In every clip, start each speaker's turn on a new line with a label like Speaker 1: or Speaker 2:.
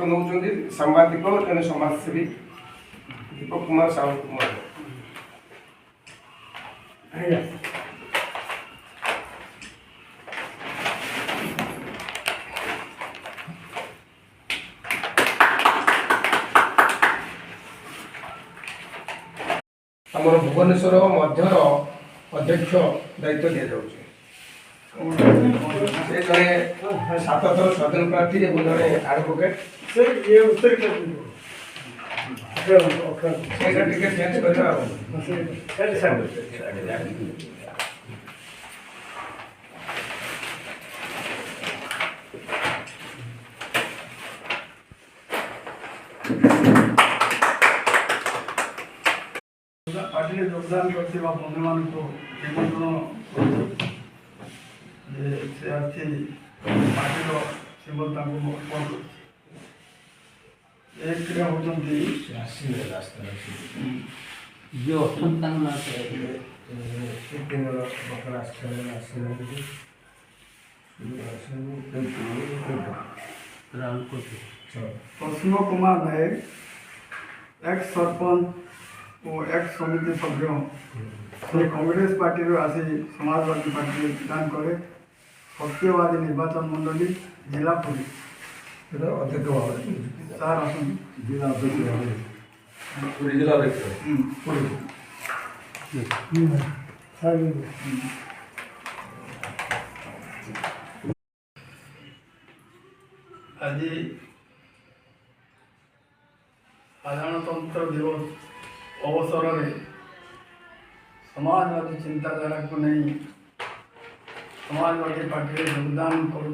Speaker 1: नौकरी सांबादिक जन समाजसेवी दीपक कुमार साहू कुमार आमर भुवनेश्वर मध्यर अध्यक्ष दायित्व दि जाऊँगी जड़े 7 थर स्वाधीन प्रार्थी जड़े एडवोकेट चेंज
Speaker 2: पार्टी योगदान करते बंधु मान को निमंत्रण पार्टी सिंबल एक होती प्रसन्न कुमार नायक एक्स सरपंच और एक्स समिति सभ्य कांग्रेस पार्टी आसी समाजवादी पार्टी योगदान करे सत्यवादी निर्वाचन मंडली जिला पुलिस
Speaker 1: अध्यक्ष भाव
Speaker 2: सार आसन
Speaker 1: जिला अध्यक्ष जिला अध्यक्ष
Speaker 2: आज साधारणतंत्र दिवस अवसर में समाजवादी चिंताधारा को नहीं समाजवादी पार्टी योगदान कर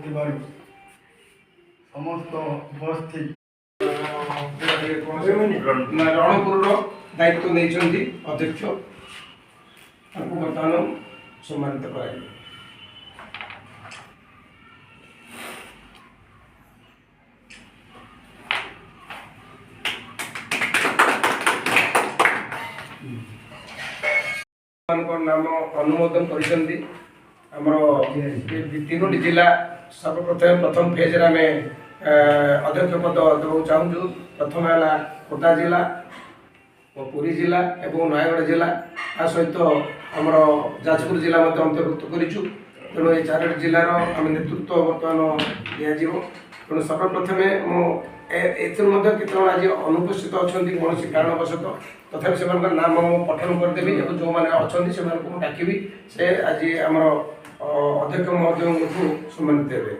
Speaker 2: समस्त उपस्थित
Speaker 1: रणपुर दायित्व नहीं अध्यक्ष बर्तमान सम्मानित कर नाम अनुमोदन कर तीनोटी जिला प्रथम फेज आम अध्यक्ष पद देवाक चाहूँ। प्रथम है खोर्धा जिला पुरी जिला एवं नयगढ़ जिला आ सहित आमर जाजपुर जिला अंतर्भुक्त करूँ। तेणु ये 4 जिलार आम नेतृत्व बर्तमान दिज्व। तेणु सर्वप्रथमे मुझे आज अनुपस्थित अच्छा कौन कारणवशतः तथा से नाम पठन करदेवी जो मैंने अच्छा से डाकि से आज आम अध्यक्ष महोदय सम्मानित हे।